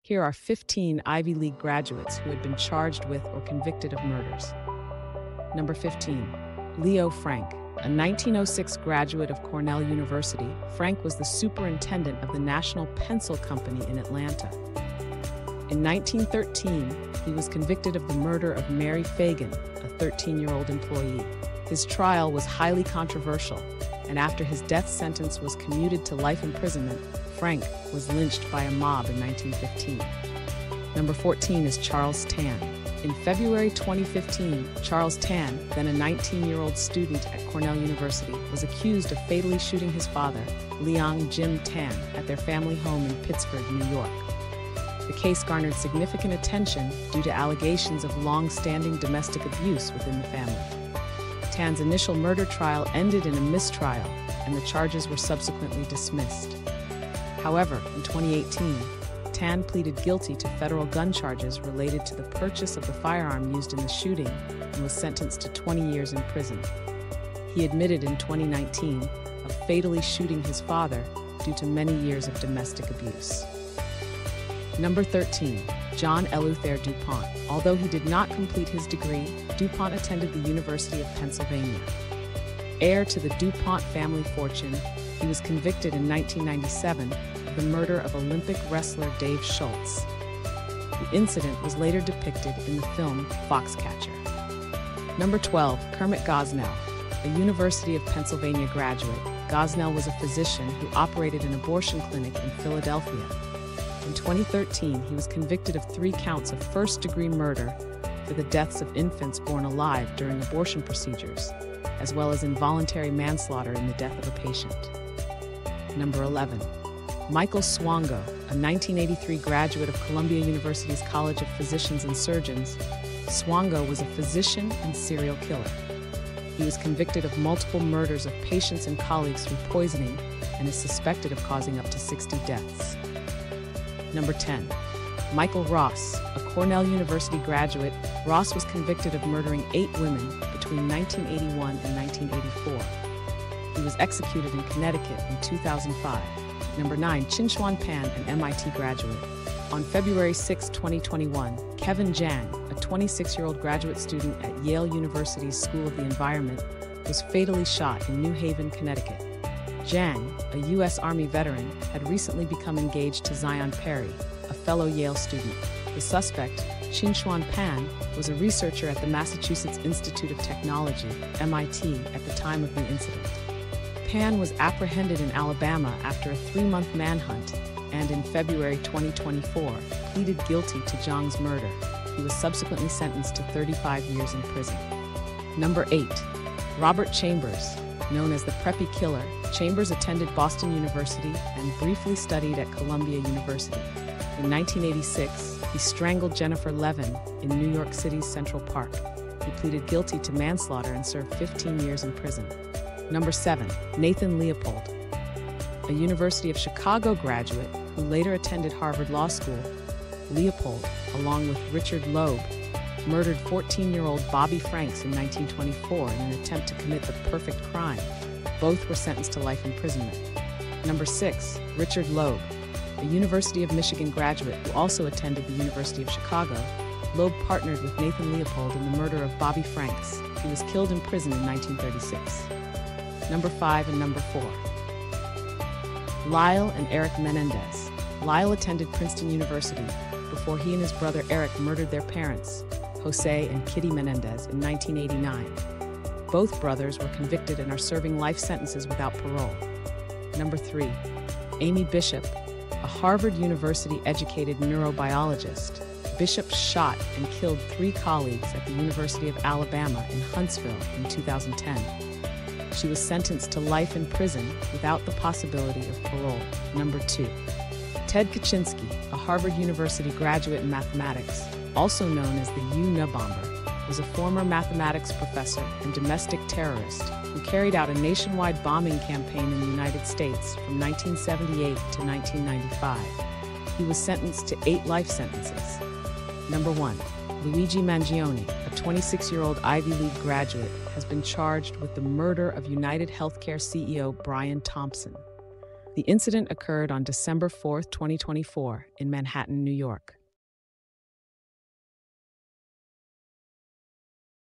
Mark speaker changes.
Speaker 1: Here are 15 Ivy League graduates who had been charged with or convicted of murders. Number 15. Leo Frank. A 1906 graduate of Cornell University, Frank was the superintendent of the National Pencil Company in Atlanta. In 1913, he was convicted of the murder of Mary Fagan, a 13-year-old employee. His trial was highly controversial, and after his death sentence was commuted to life imprisonment, Frank was lynched by a mob in 1915. Number 14 is Charles Tan. In February 2015, Charles Tan, then a 19-year-old student at Cornell University, was accused of fatally shooting his father, Leong Jim Tan, at their family home in Pittsburgh, New York. The case garnered significant attention due to allegations of long-standing domestic abuse within the family. Tan's initial murder trial ended in a mistrial, and the charges were subsequently dismissed. However, in 2018, Tan pleaded guilty to federal gun charges related to the purchase of the firearm used in the shooting and was sentenced to 20 years in prison. He admitted in 2019 of fatally shooting his father due to many years of domestic abuse. Number 13. John Eleuthère DuPont. Although he did not complete his degree, DuPont attended the University of Pennsylvania. Heir to the DuPont family fortune, he was convicted in 1997 of the murder of Olympic wrestler Dave Schultz. The incident was later depicted in the film Foxcatcher. Number 12. Kermit Gosnell. A University of Pennsylvania graduate, Gosnell was a physician who operated an abortion clinic in Philadelphia. In 2013, he was convicted of 3 counts of first-degree murder for the deaths of infants born alive during abortion procedures, as well as involuntary manslaughter in the death of a patient. Number 11. Michael Swango, a 1983 graduate of Columbia University's College of Physicians and Surgeons. Swango was a physician and serial killer. He was convicted of multiple murders of patients and colleagues through poisoning and is suspected of causing up to 60 deaths. Number 10. Michael Ross, a Cornell University graduate. Ross was convicted of murdering 8 women between 1981 and 1984. He was executed in Connecticut in 2005. Number 9. Chin-Chuan Pan, an MIT graduate. On February 6, 2021, Kevin Jang, a 26-year-old graduate student at Yale University's School of the Environment, was fatally shot in New Haven, Connecticut. Jang, a U.S. Army veteran, had recently become engaged to Zion Perry, a fellow Yale student. The suspect, Chin-Chuan Pan, was a researcher at the Massachusetts Institute of Technology, MIT, at the time of the incident. Pan was apprehended in Alabama after a 3-month manhunt and in February 2024 pleaded guilty to Jang's murder. He was subsequently sentenced to 35 years in prison. Number 8. Robert Chambers. Known as the Preppy Killer, Chambers attended Boston University and briefly studied at Columbia University. In 1986, he strangled Jennifer Levin in New York City's Central Park. He pleaded guilty to manslaughter and served 15 years in prison. Number 7. Nathan Leopold. A University of Chicago graduate who later attended Harvard Law School, Leopold, along with Richard Loeb, murdered 14-year-old Bobby Franks in 1924 in an attempt to commit the perfect crime. Both were sentenced to life imprisonment. Number 6. Richard Loeb. A University of Michigan graduate who also attended the University of Chicago, Loeb partnered with Nathan Leopold in the murder of Bobby Franks. He was killed in prison in 1936. Number 5 and number 4. Lyle and Eric Menendez. Lyle attended Princeton University before he and his brother Eric murdered their parents, Jose and Kitty Menendez, in 1989. Both brothers were convicted and are serving life sentences without parole. Number 3. Amy Bishop, a Harvard University-educated neurobiologist. Bishop shot and killed 3 colleagues at the University of Alabama in Huntsville in 2010. She was sentenced to life in prison without the possibility of parole. Number 2. Ted Kaczynski, a Harvard University graduate in mathematics, also known as the Unabomber, was a former mathematics professor and domestic terrorist who carried out a nationwide bombing campaign in the United States from 1978 to 1995. He was sentenced to 8 life sentences. Number 1. Luigi Mangione, a 26-year-old Ivy League graduate, has been charged with the murder of United Healthcare CEO Brian Thompson. The incident occurred on December 4, 2024, in Manhattan, New York.